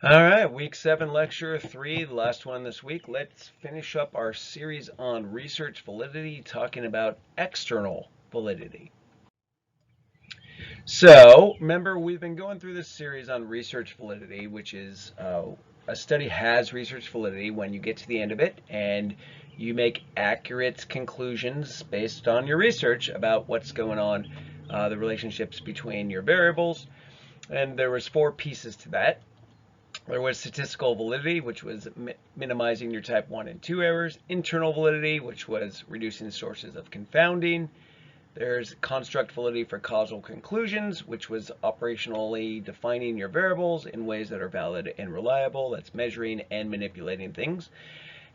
All right, week 7, lecture 3, the last one this week. Let's finish up our series on research validity, talking about external validity. So, remember, we've been going through this series on research validity, which is a study has research validity when you get to the end of it and you make accurate conclusions based on your research about what's going on, the relationships between your variables. And there was 4 pieces to that. There was statistical validity, which was minimizing your type 1 and 2 errors. Internal validity, which was reducing sources of confounding. There's construct validity for causal conclusions, which was operationally defining your variables in ways that are valid and reliable. That's measuring and manipulating things.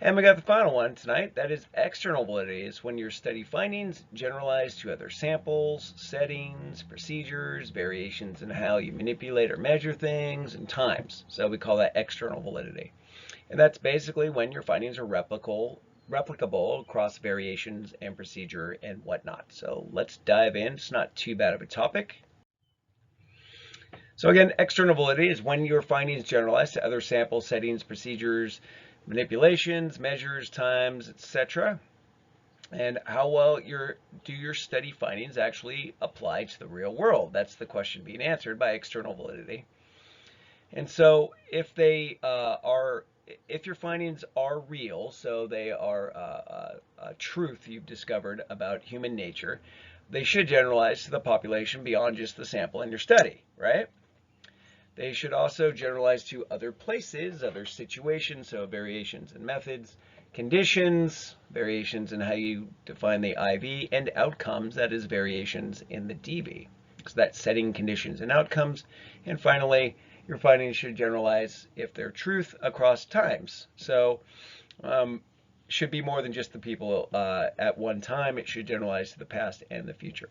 And we got the final one tonight. That is external validity. It's when your study findings generalize to other samples, settings, procedures, variations in how you manipulate or measure things, and times. So we call that external validity. And that's basically when your findings are replicable across variations and procedure and whatnot. So let's dive in. It's not too bad of a topic. So again, external validity is when your findings generalize to other sample settings, procedures, manipulations, measures, times, etc. And how well do your study findings actually apply to the real world? That's the question being answered by external validity. And so if if your findings are real, so they are a truth you've discovered about human nature, they should generalize to the population beyond just the sample in your study, right? They should also generalize to other places, other situations, so variations in methods, conditions, variations in how you define the IV, and outcomes, that is variations in the DV. So that's setting conditions and outcomes. And finally, your findings should generalize, if they're truth, across times. So should be more than just the people at one time. It should generalize to the past and the future.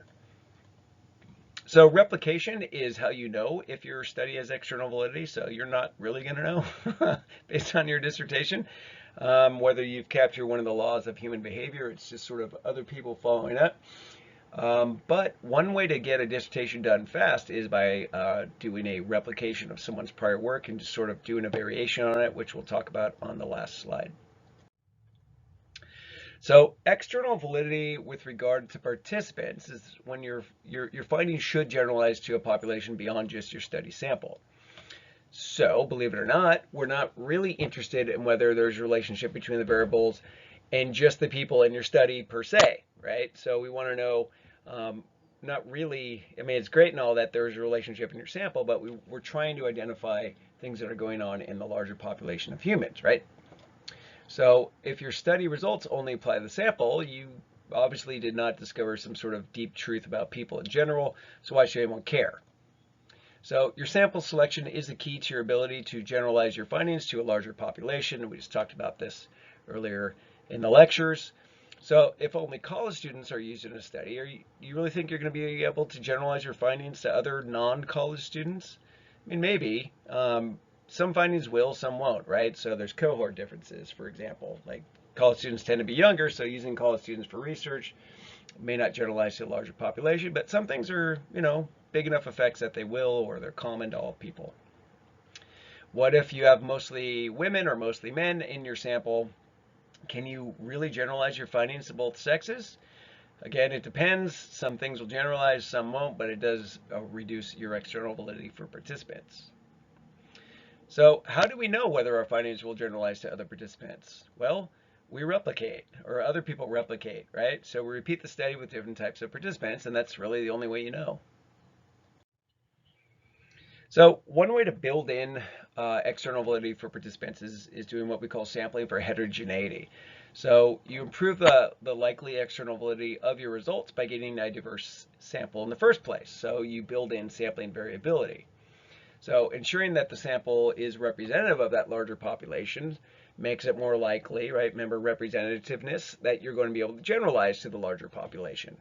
So replication is how you know if your study has external validity. So you're not really going to know based on your dissertation whether you've captured one of the laws of human behavior. It's just sort of other people following up. But one way to get a dissertation done fast is by doing a replication of someone's prior work and just sort of doing a variation on it, which we'll talk about on the last slide. So external validity with regard to participants is when your findings should generalize to a population beyond just your study sample. So believe it or not, we're not really interested in whether there's a relationship between the variables and just the people in your study per se, right? So we want to know, not really, I mean, it's great and all that there's a relationship in your sample, but we're trying to identify things that are going on in the larger population of humans, right? So if your study results only apply to the sample, you obviously did not discover some sort of deep truth about people in general, so why should anyone care? So your sample selection is the key to your ability to generalize your findings to a larger population. We just talked about this earlier in the lectures. So if only college students are used in a study, you really think you're going to be able to generalize your findings to other non-college students? I mean, maybe. Some findings will, some won't, right? So there's cohort differences, for example. Like college students tend to be younger, so using college students for research may not generalize to a larger population, but some things are, big enough effects that they will, or they're common to all people. What if you have mostly women or mostly men in your sample? Can you really generalize your findings to both sexes? Again, it depends. Some things will generalize, some won't, but it does reduce your external validity for participants. So how do we know whether our findings will generalize to other participants? Well, we replicate, or other people replicate, right? So we repeat the study with different types of participants, and that's really the only way you know. So one way to build in external validity for participants is doing what we call sampling for heterogeneity. So you improve the likely external validity of your results by getting a diverse sample in the first place. So you build in sampling variability. So ensuring that the sample is representative of that larger population makes it more likely, right? Remember representativeness, that you're going to be able to generalize to the larger population.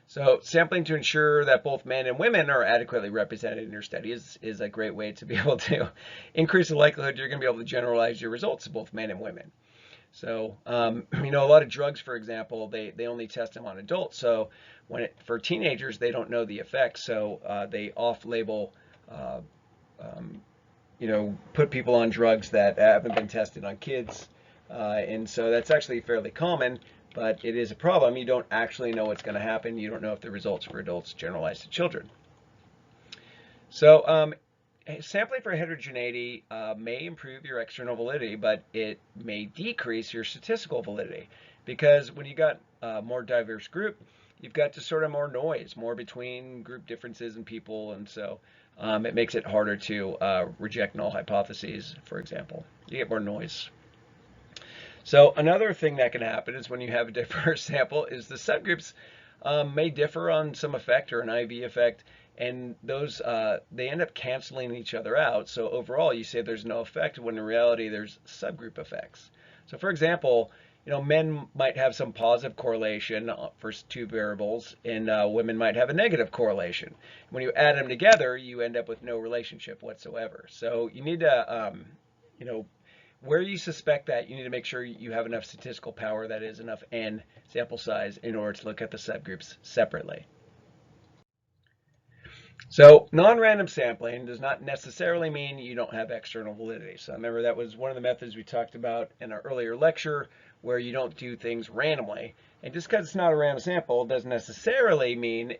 So sampling to ensure that both men and women are adequately represented in your study is a great way to be able to increase the likelihood you're going to be able to generalize your results to both men and women. So, a lot of drugs, for example, they only test them on adults. So for teenagers, they don't know the effects. So they off-label put people on drugs that haven't been tested on kids. And so that's actually fairly common, but it is a problem. You don't actually know what's going to happen. You don't know if the results for adults generalize to children. So sampling for heterogeneity may improve your external validity, but it may decrease your statistical validity, because when you got a more diverse group, you've got just sort of more noise, more between group differences in people, and so it makes it harder to reject null hypotheses, for example. You get more noise. So another thing that can happen is when you have a diverse sample is the subgroups may differ on some effect or an IV effect, and those they end up canceling each other out. So overall, you say there's no effect when in reality there's subgroup effects. So for example, men might have some positive correlation for two variables, and women might have a negative correlation. When you add them together, you end up with no relationship whatsoever. So you need to, where you suspect that, you need to make sure you have enough statistical power, that is enough n sample size, in order to look at the subgroups separately. So non-random sampling does not necessarily mean you don't have external validity. So remember, that was one of the methods we talked about in our earlier lecture, where you don't do things randomly. And just because it's not a random sample doesn't necessarily mean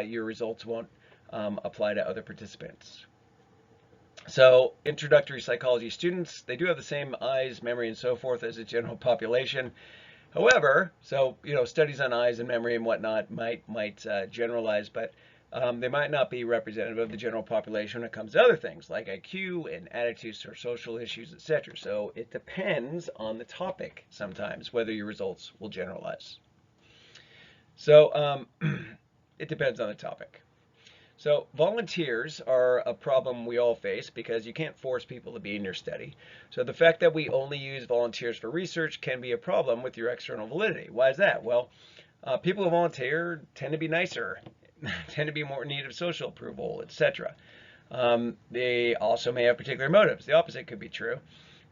your results won't apply to other participants. So introductory psychology students, they do have the same eyes, memory, and so forth as the general population. However, studies on eyes and memory and whatnot might generalize, but they might not be representative of the general population when it comes to other things like IQ and attitudes or social issues, etc. So it depends on the topic sometimes whether your results will generalize. So it depends on the topic. So volunteers are a problem we all face because you can't force people to be in your study. So the fact that we only use volunteers for research can be a problem with your external validity. Why is that? Well, people who volunteer tend to be nicer, tend to be more in need of social approval, etc. They also may have particular motives. The opposite could be true.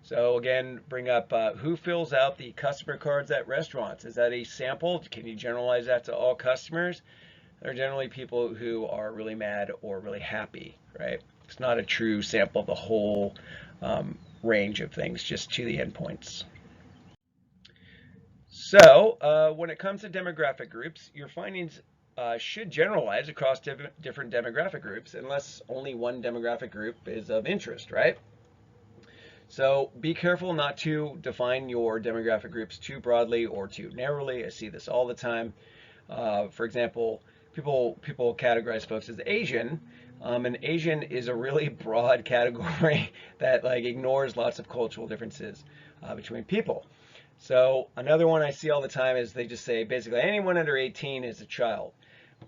So again, bring up who fills out the customer cards at restaurants. Is that a sample? Can you generalize that to all customers? They're generally people who are really mad or really happy, right? It's not a true sample of the whole range of things, just to the endpoints. So when it comes to demographic groups, your findings should generalize across different demographic groups, unless only one demographic group is of interest, right? So be careful not to define your demographic groups too broadly or too narrowly. I see this all the time. For example, people categorize folks as Asian, and Asian is a really broad category that ignores lots of cultural differences between people. So another one I see all the time is they just say basically anyone under 18 is a child,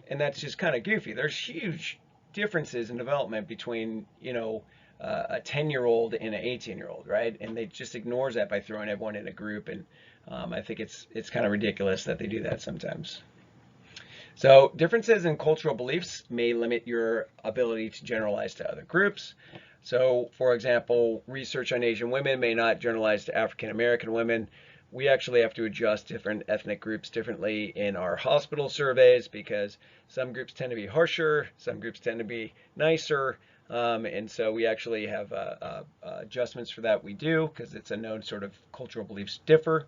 and that's just kind of goofy. There's huge differences in development between a 10-year-old and an 18-year-old, right? And they just ignores that by throwing everyone in a group, and I think it's kind of ridiculous that they do that sometimes. So differences in cultural beliefs may limit your ability to generalize to other groups. So for example, research on Asian women may not generalize to African American women. We actually have to adjust different ethnic groups differently in our hospital surveys because some groups tend to be harsher, some groups tend to be nicer, and so we actually have adjustments for that we do because it's a known sort of cultural beliefs differ.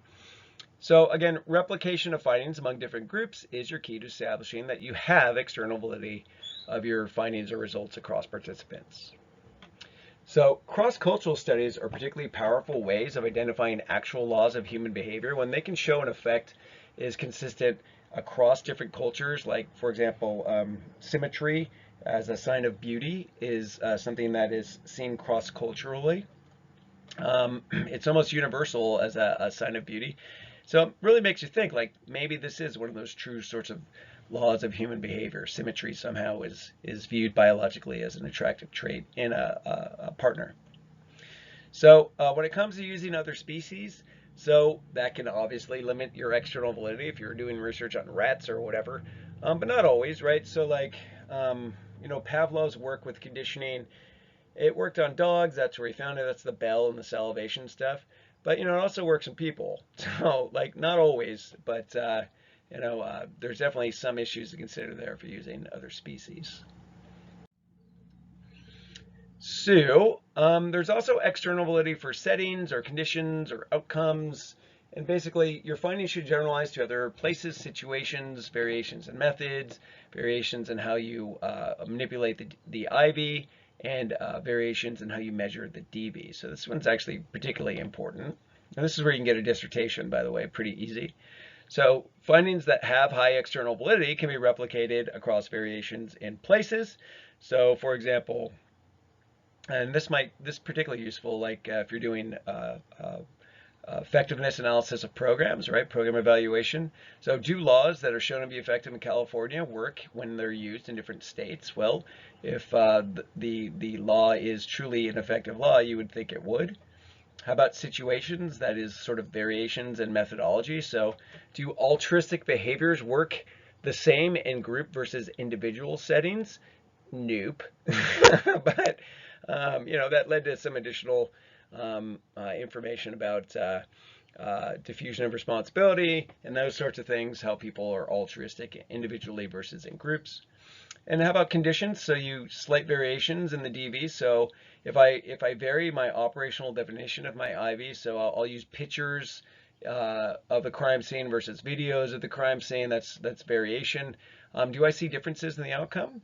So again, replication of findings among different groups is your key to establishing that you have external validity of your findings or results across participants. So cross-cultural studies are particularly powerful ways of identifying actual laws of human behavior when they can show an effect is consistent across different cultures. Like, for example, symmetry as a sign of beauty is something that is seen cross-culturally. It's almost universal as a sign of beauty. So it really makes you think, maybe this is one of those true sorts of laws of human behavior. Symmetry somehow is viewed biologically as an attractive trait in a partner. So when it comes to using other species, so that can obviously limit your external validity if you're doing research on rats or whatever, but not always, right? So Pavlov's work with conditioning, it worked on dogs. That's where he found it. That's the bell and the salivation stuff. But it also works in people. So not always, but there's definitely some issues to consider there for using other species. So there's also external validity for settings or conditions or outcomes. And basically, your findings should generalize to other places, situations, variations in methods, variations in how you manipulate the IV, and variations in how you measure the DV. So this one's actually particularly important. And this is where you can get a dissertation, by the way, pretty easy. So findings that have high external validity can be replicated across variations in places. So for example, and this particularly useful, like if you're doing effectiveness analysis of programs, right? Program evaluation. So do laws that are shown to be effective in California work when they're used in different states? Well, if the law is truly an effective law, you would think it would. How about situations? That is sort of variations in methodology. So do altruistic behaviors work the same in group versus individual settings? Nope. But that led to some additional information about diffusion of responsibility and those sorts of things, how people are altruistic individually versus in groups. And how about conditions? So you slight variations in the DV. So if I vary my operational definition of my IV, so I'll use pictures of the crime scene versus videos of the crime scene. That's variation. Do I see differences in the outcome?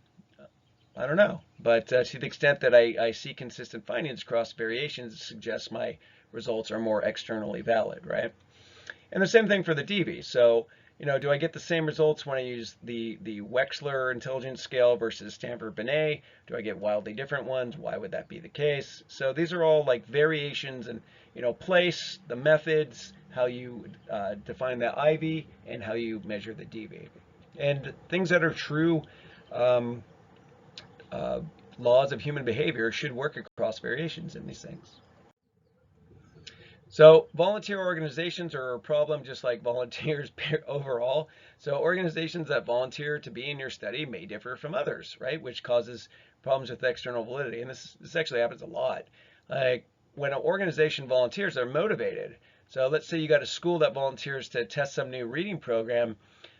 I don't know, but to the extent that I see consistent findings across variations, it suggests my results are more externally valid, right? And the same thing for the DV. So, do I get the same results when I use the Wechsler intelligence scale versus Stanford-Binet? Do I get wildly different ones? Why would that be the case? So these are all like variations in, place, the methods, how you define the IV, and how you measure the DV. And things that are true laws of human behavior should work across variations in these things. So volunteer organizations are a problem just like volunteers overall. So organizations that volunteer to be in your study may differ from others, right? Which causes problems with external validity. And this actually happens a lot. Like when an organization volunteers, they're motivated. So let's say you got a school that volunteers to test some new reading program.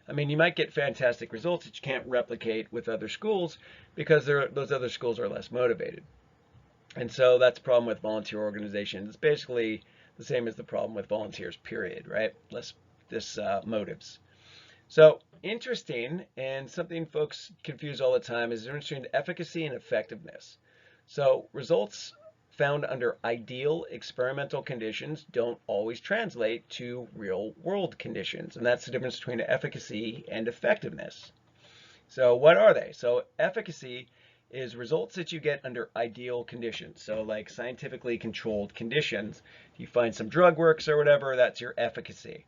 I mean, you might get fantastic results that you can't replicate with other schools because those other schools are less motivated. And so that's the problem with volunteer organizations. It's basically the same as the problem with volunteers, period, right? Less motives. So interesting, and something folks confuse all the time is the difference between efficacy and effectiveness. So results found under ideal experimental conditions don't always translate to real world conditions. And that's the difference between efficacy and effectiveness. So what are they? So efficacy is results that you get under ideal conditions. So like scientifically controlled conditions. If you find some drug works or whatever, that's your efficacy.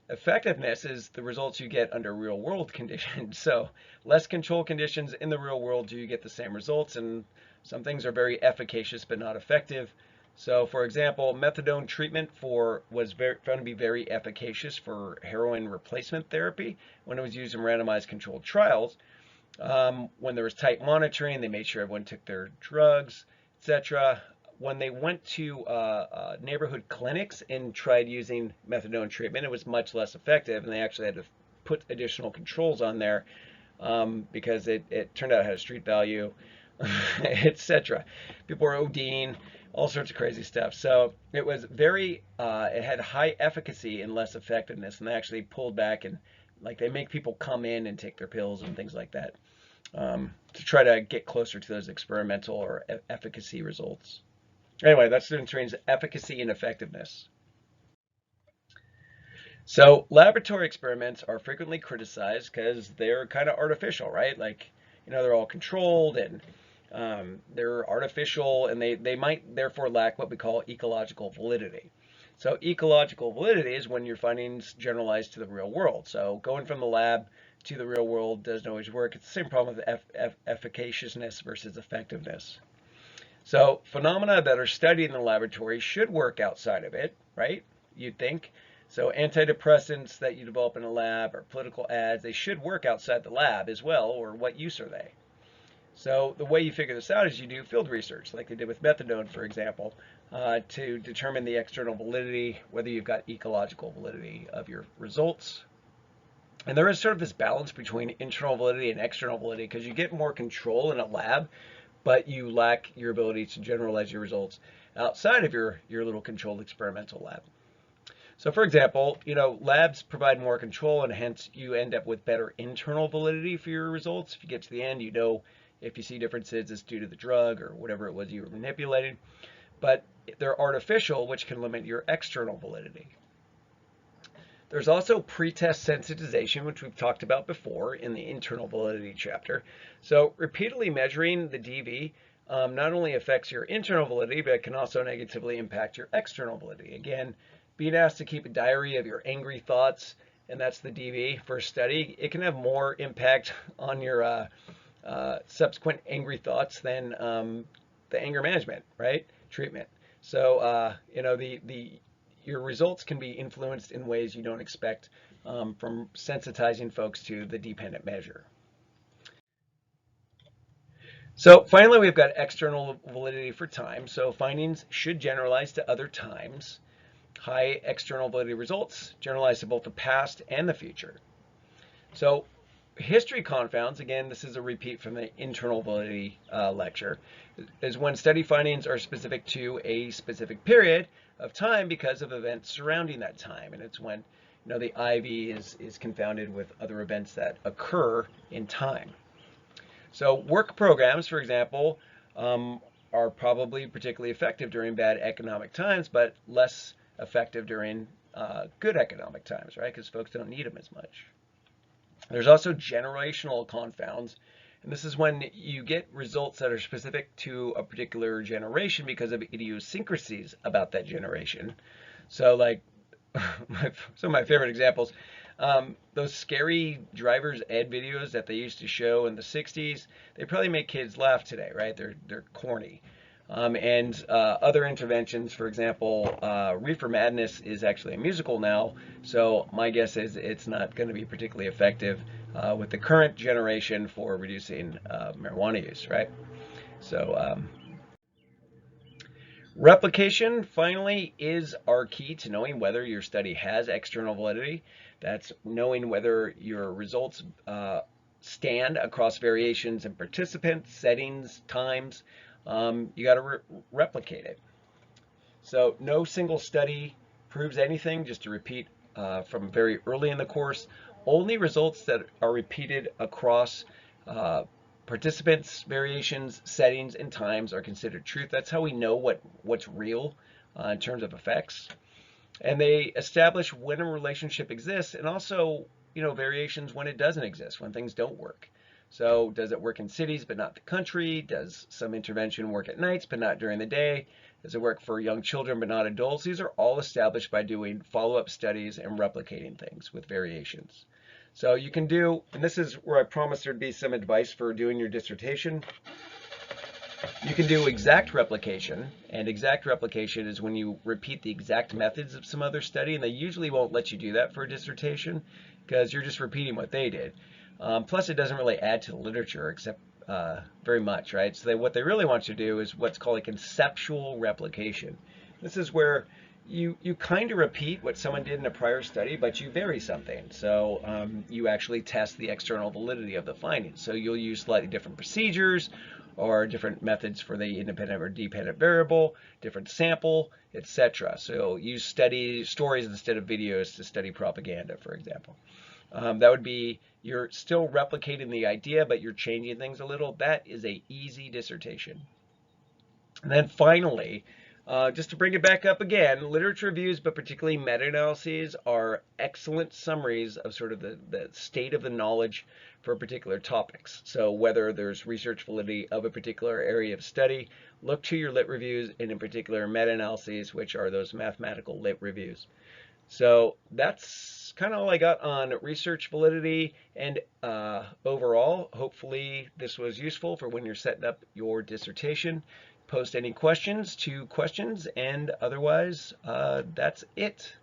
Effectiveness is the results you get under real world conditions. So less controlled conditions in the real world, do you get the same results? And some things are very efficacious but not effective. So for example, methadone treatment was found to be very efficacious for heroin replacement therapy when it was used in randomized controlled trials. When there was tight monitoring, they made sure everyone took their drugs, etc. When they went to neighborhood clinics and tried using methadone treatment, it was much less effective, and they actually had to put additional controls on there because it turned out it had a street value, etc. People were ODing, all sorts of crazy stuff. So it was it had high efficacy and less effectiveness, and they actually pulled back and like they make people come in and take their pills and things like that to try to get closer to those experimental or efficacy results. Anyway, that's the difference between efficacy and effectiveness. So laboratory experiments are frequently criticized because they're kind of artificial, right? Like, they're all controlled and they're artificial, and they might therefore lack what we call ecological validity. So ecological validity is when your findings generalize to the real world. So going from the lab to the real world doesn't always work. It's the same problem with efficaciousness versus effectiveness. So phenomena that are studied in the laboratory should work outside of it, right? You'd think. So antidepressants that you develop in a lab or political ads, they should work outside the lab as well, or what use are they? So the way you figure this out is you do field research, like they did with methadone, for example, to determine the external validity, whether you've got ecological validity of your results. And there is sort of this balance between internal validity and external validity because you get more control in a lab but you lack your ability to generalize your results outside of your little controlled experimental lab. So for example, labs provide more control and hence you end up with better internal validity for your results. If you get to the end, if you see differences, it's due to the drug or whatever it was you were manipulating. But they're artificial, which can limit your external validity. There's also pretest sensitization, which we've talked about before in the internal validity chapter. So repeatedly measuring the DV not only affects your internal validity, but it can also negatively impact your external validity. Again, being asked to keep a diary of your angry thoughts, and that's the DV for a study, it can have more impact on your subsequent angry thoughts than the anger management, right? Treatment. So, your results can be influenced in ways you don't expect from sensitizing folks to the dependent measure. So finally, we've got external validity for time. So findings should generalize to other times. High external validity results generalize to both the past and the future. So history confounds, again, this is a repeat from the internal validity lecture, is when study findings are specific to a specific period of time because of events surrounding that time. And it's when the IV is confounded with other events that occur in time. So work programs, for example, are probably particularly effective during bad economic times, but less effective during good economic times, right? Because folks don't need them as much. There's also generational confounds, and this is when you get results that are specific to a particular generation because of idiosyncrasies about that generation. So like some of my favorite examples, those scary driver's ed videos that they used to show in the 60s, they probably make kids laugh today, right? They're corny. And other interventions, for example, Reefer Madness is actually a musical now, so my guess is it's not going to be particularly effective with the current generation for reducing marijuana use, right? So replication, finally, is our key to knowing whether your study has external validity. That's knowing whether your results stand across variations in participants, settings, times. You got to replicate it. So no single study proves anything, just to repeat from very early in the course. Only results that are repeated across participants, variations, settings, and times are considered truth. That's how we know what's real in terms of effects. And they establish when a relationship exists and also, variations when it doesn't exist, when things don't work. So does it work in cities but not the country? Does some intervention work at nights but not during the day? Does it work for young children but not adults? These are all established by doing follow-up studies and replicating things with variations. So you can do, and this is where I promised there'd be some advice for doing your dissertation. You can do exact replication, and exact replication is when you repeat the exact methods of some other study, and they usually won't let you do that for a dissertation because you're just repeating what they did. Plus, it doesn't really add to the literature except very much, right? So what they really want you to do is what's called a conceptual replication. This is where you kind of repeat what someone did in a prior study, but you vary something. So you actually test the external validity of the findings. So you'll use slightly different procedures or different methods for the independent or dependent variable, different sample, etc. So use study stories instead of videos to study propaganda, for example. That would be, you're still replicating the idea, but you're changing things a little. That is an easy dissertation. And then finally, just to bring it back up again, literature reviews, but particularly meta-analyses, are excellent summaries of sort of the state of the knowledge for particular topics. So whether there's research validity of a particular area of study, look to your lit reviews, and in particular meta-analyses, which are those mathematical lit reviews. So that's kind of all I got on research validity, and overall, hopefully this was useful for when you're setting up your dissertation. Post any questions to questions, and otherwise, that's it.